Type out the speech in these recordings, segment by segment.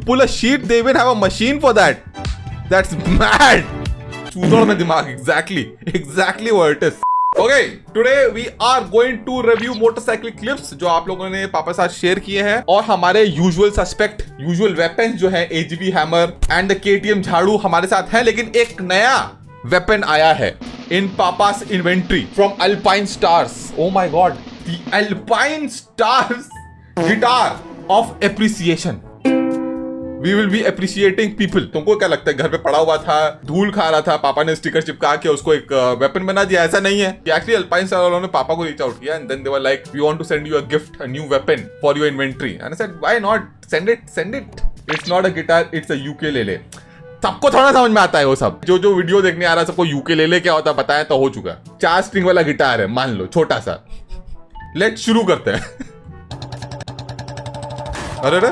pull a sheet, they even have a machine for that. That's mad. चूतड़ में दिमाग. Exactly what it is. Okay, today we are going to review motorcycle clips जो आप लोगों ने पापा साथ share किए हैं और हमारे यूजुअल सस्पेक्ट, यूजुअल वेपन्स जो है AGV hammer and the KTM झाड़ू हमारे साथ है, लेकिन एक नया वेपन आया है in Papa's inventory from Alpine Stars. Oh my God, the Alpine Stars guitar of appreciation. We will be appreciating people. तुमको क्या लगता है घर पे पड़ा हुआ था, धूल खा रहा था, पापा ने स्टिकर चिपका के उसको एक वेपन बना दिया? ऐसा नहीं है. एक्चुअली अल्पाइन स्टार वालों ने पापा को रीच आउट किया and then they were like, we want to send you a gift, a new weapon for your inventory. And I said, why not? Send it. It's not a guitar, it's a ukulele. सबको थोड़ा समझ में आता है वो सब. जो video देखने आ रहा है सबको यूकेलेले क्या होता है पता है तो हो चुका. 4 स्ट्रिंग वाला गिटार है, मान लो छोटा सा. लेट शुरू करते हैं. अरे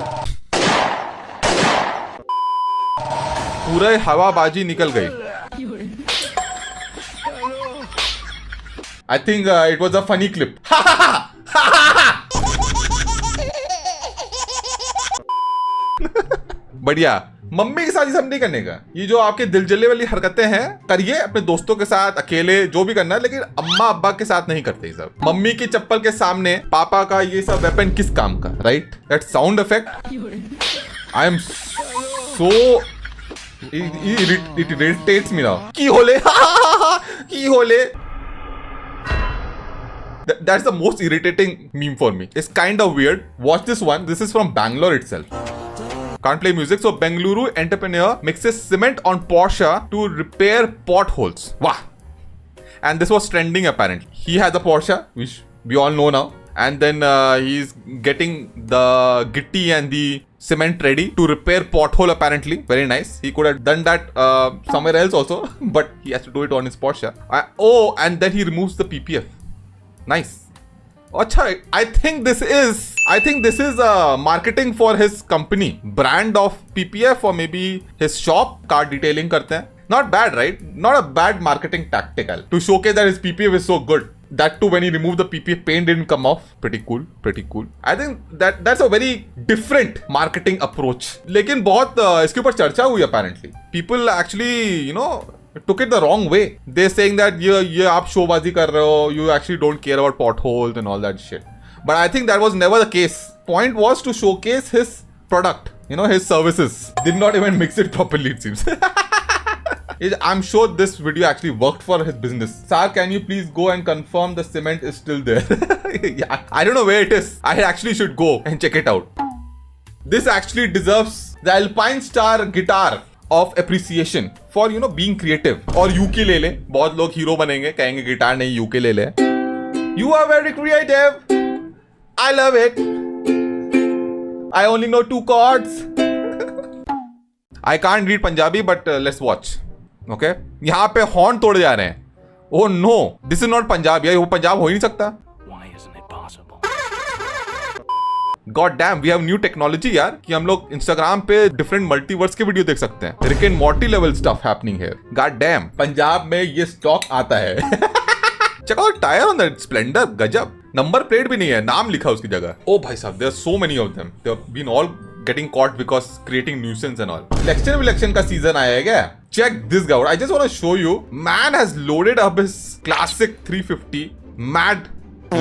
पूरा हवाबाजी निकल गई. I think it was a funny clip. बढ़िया. मम्मी के साथ ये सब नहीं करने का. ये जो आपके दिलजले वाली हरकतें हैं करिए अपने दोस्तों के साथ, अकेले, जो भी करना है, लेकिन अम्मा अब्बा के साथ नहीं करते ये सब. मम्मी की चप्पल के सामने पापा का ये सब वेपन किस काम का, right? That sound effect I am so it irritates me now. की होले. That's the most irritating meme for me. It's kind of weird. Watch this one. This is from Bangalore itself. Can't play music, so Bengaluru entrepreneur mixes cement on Porsche to repair potholes. Wow! And this was trending apparently. He has a Porsche, which we all know now, and then he's getting the gitti and the cement ready to repair pothole apparently. Very nice. He could have done that somewhere else also, but he has to do it on his Porsche. And then he removes the PPF. Nice. Achha, I think this is marketing for his company, brand of PPF, or maybe his shop. Car detailing करते हैं. Not bad, right? Not a bad marketing tactical to showcase that his PPF is so good. That too, when he removed the PPF, paint didn't come off. Pretty cool. I think that's a very different marketing approach. लेकिन बहुत इसके ऊपर चर्चा हुई apparently. People actually, took it the wrong way. They're saying that ये आप शोबाजी कर रहे हो. You actually don't care about potholes and all that shit. But I think that was never the case. Point was to showcase his product. His services. Did not even mix it properly, it seems. I'm sure this video actually worked for his business. Sir, can you please go and confirm the cement is still there? Yeah, I don't know where it is. I actually should go and check it out. This actually deserves the Alpine Star guitar of appreciation for being creative. और ukulele, बहुत लोग hero बनेंगे, कहेंगे guitar नहीं ukulele. You are very creative. I love it. I only know 2 chords. I can't read Punjabi, but let's watch. Okay? यहाँ पे horn तोड़े जा रहे हैं. Oh no, this is not Punjab. यार वो पंजाब हो ही नहीं सकता. Why isn't it possible? God damn, we have new technology यार कि हम लोग Instagram पे different multiverse के वीडियो देख सकते हैं. Rick and Morty level stuff happening here. God damn, Punjab में ये स्टॉक आता है. Check out tyre on that Splendor. गजब. नंबर प्लेट भी नहीं है, नाम लिखा उसकी जगह. Oh भाई साहब, there are so many of them. They have been all getting caught because creating nuisance and all. Election का season आया है क्या? Check this out. I just want to show you. Man has loaded up his classic 350 mad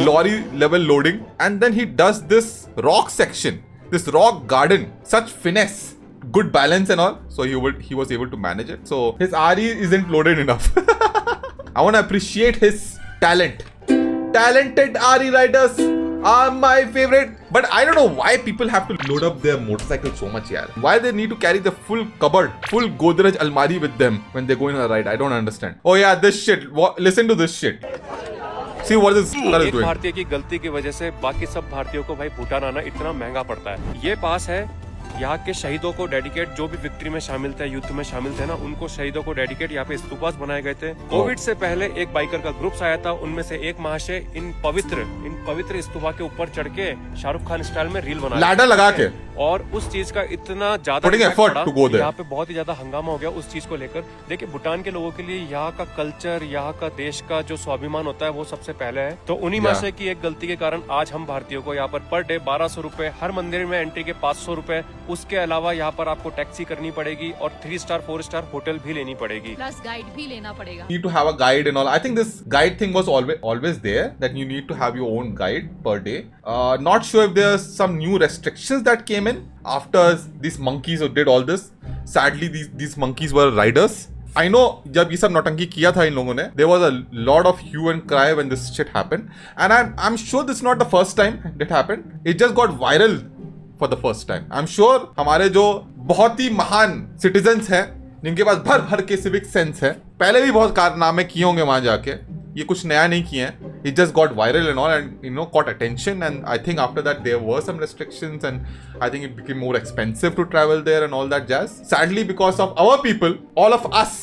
lorry level loading, and then he does this rock section, this rock garden. Such finesse, good balance and all. So he was able to manage it. So his RE isn't loaded enough. I want to appreciate his talent. Talented RE riders are my favorite. But I don't know why people have to load up their motorcycle so much, yaar. Why they need to carry the full cupboard, full Godrej almari with them when they go in a ride? I don't understand. Oh yeah, this shit. Listen to this shit. See what this car is doing. भारतीय की गलती की वजह से बाकी सब भारतीयों को भाई भूटान आना इतना महंगा पड़ता है. ये पास है यहाँ के शहीदों को डेडिकेट, जो भी विक्ट्री में शामिल थे, युद्ध में शामिल थे ना, उनको शहीदों को डेडिकेट यहाँ पे स्तूपास बनाए गए थे. कोविड से पहले एक बाइकर का ग्रुप आया था, उनमें से एक महाशय इन पवित्र स्तूपा के ऊपर चढ़ के शाहरुख खान स्टाइल में रील बना, लैडर लगा के और उस चीज का इतना ज्यादा Putting impact effort पड़ा, to go there. यहाँ पे बहुत ही ज्यादा हंगामा हो गया उस चीज को लेकर। देखिए भूटान के लोगों के लिए यहाँ का कल्चर, यहाँ का देश का जो स्वाभिमान होता है वो सबसे पहले है। तो उन्हीं में से की एक गलती के कारण आज हम भारतीयों को यहाँ पर डे 1200 रुपए, हर मंदिर में एंट्री के 500 रुपए, उसके अलावा यहाँ पर आपको टैक्सी करनी पड़ेगी और 3 स्टार 4 स्टार होटल भी लेनी पड़ेगी, प्लस गाइड भी लेना पड़ेगा। Need to have a guide and all. I think this guide thing was always there, that you need to have your own guide per day. Not sure if there's some new restrictions that came in after these monkeys who did all this. Sadly, these monkeys were riders. I know जब ये सब नौटंकी किया था इन लोगों ने, there was a lot of hue and cry when this shit happened, and I'm sure this is not the first time it happened. It just got viral for the first time. I'm sure हमारे जो बहुत ही महान citizens हैं, जिनके पास भर भर के civic sense है, पहले भी बहुत कारनामे किए होंगे वहां जाके, ये कुछ नया नहीं किए हैं. It just got viral and all, and caught attention, and I think after that there were some restrictions, and I think it became more expensive to travel there and all that jazz. Sadly, because of our people, all of us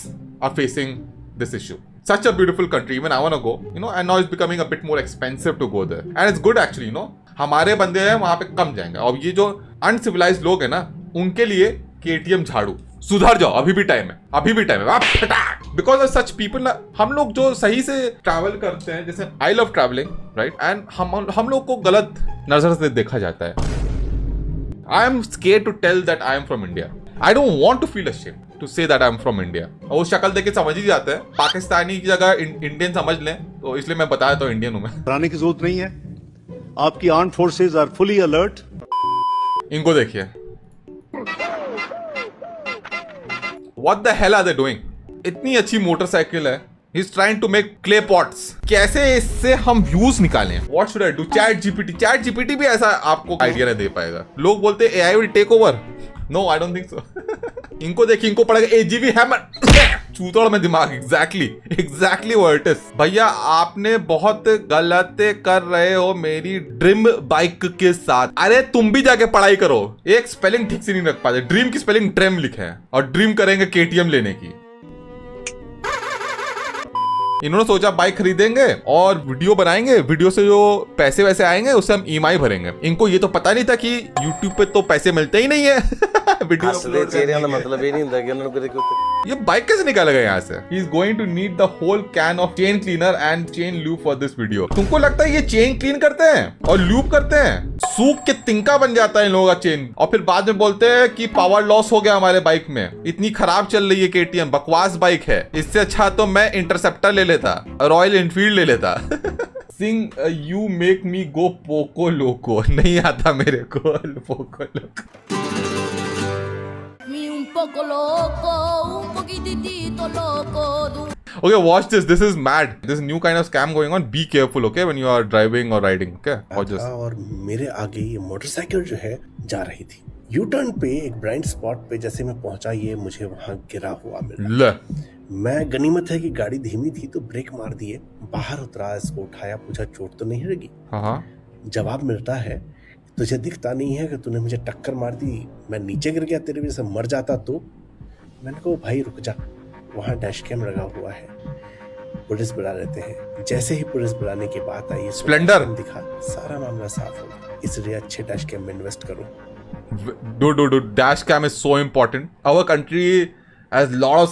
are facing this issue. Such a beautiful country, even I want to go, and now it's becoming a bit more expensive to go there, and it's good actually, हमारे बंदे हैं वहां पे कम जाएंगे, और ये जो uncivilised लोग हैं ना, उनके लिए KTM झाड़ू, सुधर जाओ, अभी भी टाइम है, अभी भी टाइम है, बिकॉज ऑफ सच पीपल ना। हम लोग जो सही से ट्रैवल करते हैं, जैसे I love travelling, right, and हम लोग को गलत नजर से देखा जाता है। I am scared to tell that I am from India. I don't want to feel ashamed to say that I am from India. और वो शक्ल देख के समझ ही जाते हैं, पाकिस्तानी की जगह इंडियन समझ लें, तो इसलिए मैं बताया तो इंडियन हूं मैं। डराने की जरूरत नहीं है, आपकी armed forces are fully alert. इनको देखिए, What the hell are they doing? इतनी अच्छी मोटरसाइकिल है, He's trying to make clay pots. कैसे इससे हम व्यूज निकालें? What should I do? Chat GPT भी ऐसा आपको आइडिया नहीं दे पाएगा। लोग बोलते हैं AI will take over. No, I don't think so. इनको देखिए, इनको पड़ेगा AGV हैमर, चूतोड़ में दिमाग। Exactly what it is. भैया आपने बहुत गलत कर रहे हो मेरी ड्रीम बाइक के साथ। अरे तुम भी जाके पढ़ाई करो, एक स्पेलिंग ठीक से नहीं रख पाते। ड्रीम की स्पेलिंग ड्रीम लिखे है, और ड्रीम करेंगे KTM लेने की। इन्होंने सोचा बाइक खरीदेंगे और वीडियो बनाएंगे, वीडियो से जो पैसे वैसे आएंगे उससे हम EMI भरेंगे। इनको ये तो पता नहीं था कि YouTube पे तो पैसे मिलते ही नहीं है। वीडियो मतलब ये नहीं होता कि उन्होंने ये बाइक कैसे निकालेगा यहाँ से? He is going to need the whole can of chain cleaner and chain lube for this video. तुमको लगता है ये चेन क्लीन करते हैं और लूप करते हैं? सूख के तिनका बन जाता है इन लोगों का चेन, और फिर बाद में बोलते हैं कि पावर लॉस हो गया हमारे बाइक में, इतनी खराब चल रही है KTM, बकवास बाइक है। इससे अच्छा तो मैं इंटरसेप्टर ले लेता, रॉयल एनफील्ड ले लेता। Sing you make me go पोको लोको, नहीं आता मेरे को पोको लोको। Un poco loco, un poquitito loco. Okay, watch this. This is mad. This new kind of scam going on. Be careful, okay, when you are driving or riding. Okay, watch this. और मेरे आगे ये motorcycle जो है जा रही थी। U turn पे एक ब्लाइंड स्पॉट पे जैसे मैं पहुंचा, ये मुझे वहां गिरा हुआ मिला। ले। मैं गनीमत है कि गाड़ी धीमी थी तो ब्रेक मार दिए, बाहर उतरा, इसको उठाया, पूछा चोट तो नहीं लगी? हाँ। जवाब मिलता है तुझे दिखता नहीं है कि तूने मुझे टक्कर मार दी, मैं नीचे गिर गया, तेरी वजह से मर जाता तो? मैंने कहा भाई रुक जा, वहाँ डैश कैम लगा हुआ है, पुलिस बुला लेते हैं। जैसे ही पुलिस बुलाने की बात आई, स्प्लेंडर दिखा, सारा मामला साफ हो गया। इसलिए अच्छे डैश कैम में इन्वेस्ट करो। Do dash cam is so important. Our country has lot of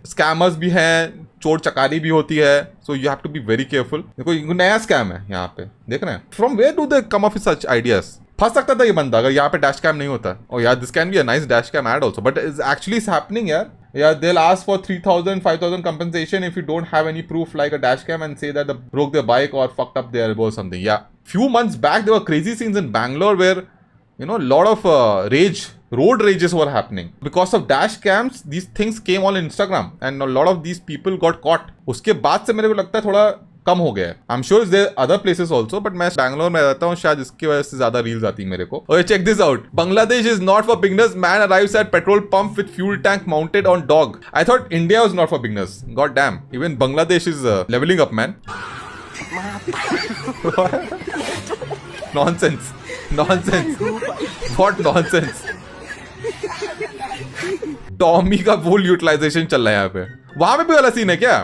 scammers भी हैं, चोर चकारी भी होती है, so you have to be very careful. देखो नया स्कैम है यहाँ पे, देख रहे हैं? From where do they come up with such ideas? फंस सकता था ये बंदा अगर यहाँ पे डैश कैम नहीं होता। और यार this can be a nice dash cam ad also, but it's actually happening यार। Yeah, they'll ask for 3,000, 5,000 compensation if you don't have any proof like a dash cam and say that they broke their bike or fucked up their elbow or something. Yeah, few months back there were crazy scenes in Bangalore where a lot of road rages were happening because of dash cams. These things came on Instagram and a lot of these people got caught. उसके बाद से मेरे को लगता है थोड़ा कम हो गया है। I'm sure there are other places also, but मैं बैंगलोर में रहता हूँ, शायद इसकी वजह से ज्यादा रील्स आती है मेरे को। Okay, check this out. Bangladesh is not for beginners. Man arrives at petrol pump with fuel tank mounted on dog. I thought India was not for beginners. God damn. Even Bangladesh is leveling up, man. Nonsense. What nonsense? Tommy का full utilisation चल रहा है यहाँ पे। वहां पे भी वाला सीन है क्या?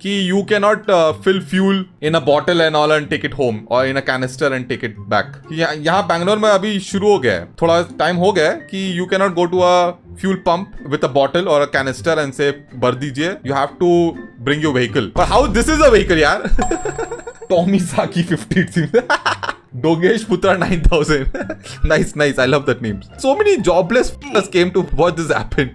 कि you cannot fill fuel in a bottle and all and take it home or in a canister and take it back. यहाँ बैंगलोर में अभी शुरू हो गया है, थोड़ा टाइम हो गया है कि you cannot go to a fuel pump with a bottle or a canister and say भर दीजिए. You have to bring your vehicle. But how this is a vehicle यार? Tommy Saki 50 it seems. Dogesh Putra 9000. Nice. I love that name. So many jobless f***ers came to watch this happen.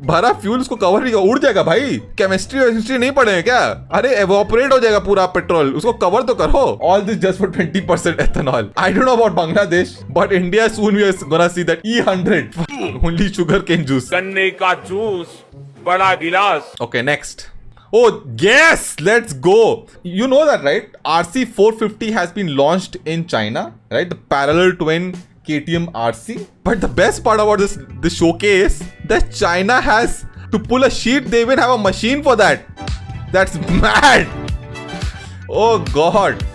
भरा fuel उसको cover नहीं, उड़ जाएगा भाई. Chemistry नहीं पढ़े हैं क्या? अरे एवोपरेट हो जाएगा पूरा पेट्रोल, उसको कवर तो करो. All this just for 20% ethanol. I don't know about Bangladesh, but India soon we are gonna see that E100 only sugarcane juice. गन्ने का जूस, बड़ा गिलास. Okay, next. Oh yes, let's go. You know that, right? RC450 has been launched in China, right? The parallel twin KTM RC. But the best part about this showcase, that China has to pull a sheet. They even have a machine for that. That's mad. Oh god,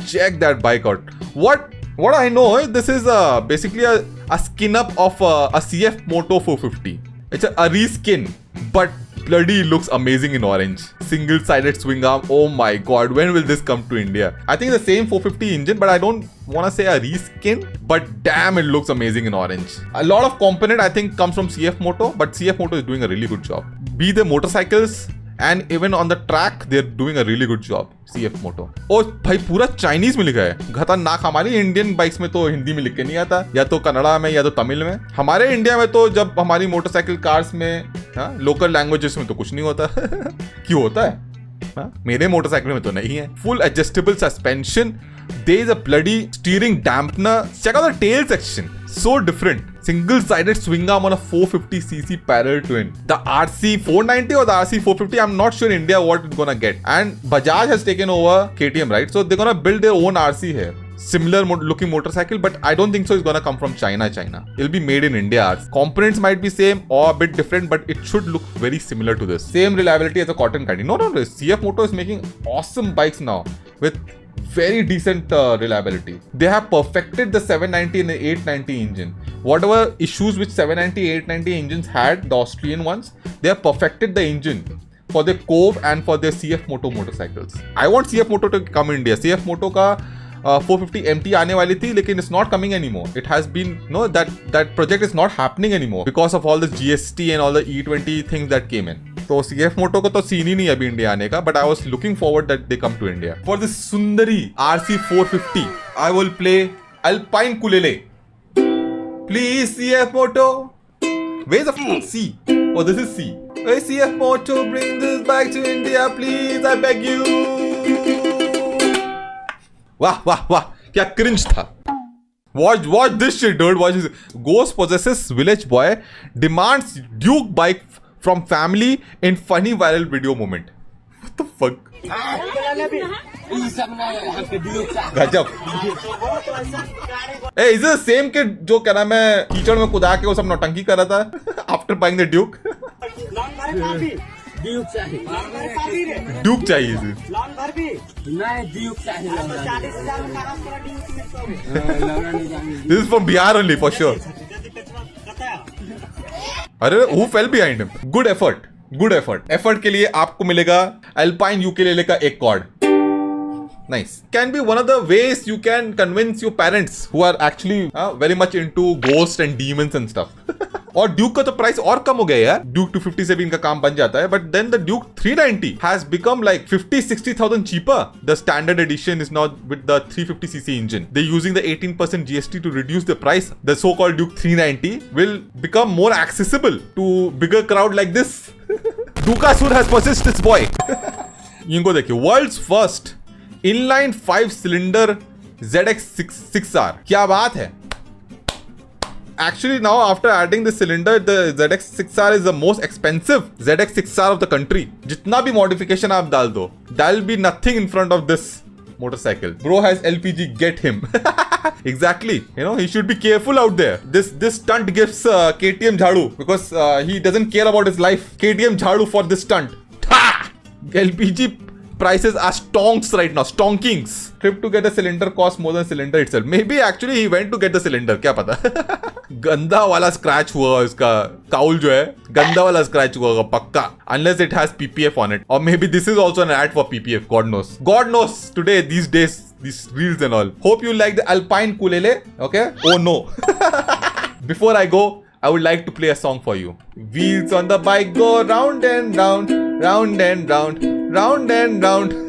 check that bike out. What I know is this is basically a skin up of a CF Moto 450. It's a reskin, but bloody looks amazing in orange. Single-sided swing arm. Oh my god, when will this come to India? I think the same 450 engine, but I don't want to say a reskin. But damn, it looks amazing in orange. A lot of component I think comes from CF Moto, but CF Moto is doing a really good job. Be they motorcycles and even on the track, they're doing a really good job. CF Moto. और भाई पूरा Chinese में लिखा है. खतरनाक. हमारी Indian bikes में तो हिंदी में लिख के नहीं आता, या तो कन्नड़ा में या तो तमिल में. हमारे इंडिया में तो जब हमारी मोटरसाइकिल कार्स में लोकल लैंग्वेजेस में तो कुछ नहीं होता. क्यों होता है? मेरे मोटरसाइकिल में तो नहीं है. Full adjustable suspension. There is a bloody steering dampener. Check out the tail section. So different. Single-sided swing arm on a 450cc parallel twin. The RC490 or the RC450, I'm not sure India what it's gonna get. And Bajaj has taken over KTM, right? So they're gonna build their own RC here. Similar looking motorcycle, but I don't think so it's gonna come from China. It'll be made in India. Components might be same or a bit different, but it should look very similar to this. Same reliability as a cotton candy. No. CF Moto is making awesome bikes now with very decent reliability. They have perfected the 790 and the 890 engine. Whatever issues which 790, 890 engines had, the Austrian ones, they have perfected the engine for the Cove and for their CF Moto motorcycles. I want CF Moto to come in India. CF Moto का 450 MT आने वाली थी, लेकिन it's not coming anymore. It has been that project is not happening anymore because of all the GST and all the E20 things that came in. तो CF Moto को तो scene ही नहीं अभी इंडिया आने का, but I was looking forward that they come to India. For this Sundari RC450, I will play Alpine Kulele. Please CF Moto. Where's the C? Oh, this is C. Hey CF Moto, bring this bike to India, please. I beg you. वाह क्या cringe था. Watch this shit, dude. Watch this. Ghost possesses village boy, demands Duke bike from family in funny viral video moment. What the fuck? गजब. Hey, is this the same kid जो क्या नाम है कीचड़ में कुदा के वो सब नौटंकी कर रहा था after buying the Duke? Duke चाहिए इसे. This is from Bihar only for sure. अरे who fell behind him? Good effort. Effort के लिए आपको मिलेगा Alpine ukulele का एक cord. Nice. Can be one of the ways you can convince your parents who are actually very much into ghosts and demons and stuff. और Duke का तो price और कम हो गया यार. ड्यूक 250 से भी इनका काम बन जाता है, but then the Duke 390 has become like 50-60,000 cheaper. The standard edition is now with the 350cc engine. They're using the 18% GST to reduce the price. The so-called Duke 390 will become more accessible to bigger crowd like this. Dukasur has possessed this boy. इनको देखिए, world's first inline 5-cylinder ZX6R. क्या बात है. Actually, now after adding the cylinder, the ZX6R is the most expensive ZX6R of the country. जितना भी modification आप डाल दो, that'll be nothing in front of this motorcycle. Bro has LPG, get him. Exactly. You know, he should be careful out there. This stunt gives KTM jhadu because he doesn't care about his life. KTM jhadu for this stunt. Ha! LPG prices are stonks right now. Stonkings. Trip to get a cylinder cost more than cylinder itself. Maybe actually he went to get the cylinder. क्या पता. गंदा वाला scratch हुआ इसका cowl जो है गंदा वाला स्क्रैच हुआ होगा पक्का, unless it has PPF on it, or maybe this is also an ad for PPF. God knows today, these days, these reels and all. Hope you like the Alpine ukulele. Okay? Oh no. Before I go, I would like to play a song for you. Wheels on the bike go round and round, round and round, round and round.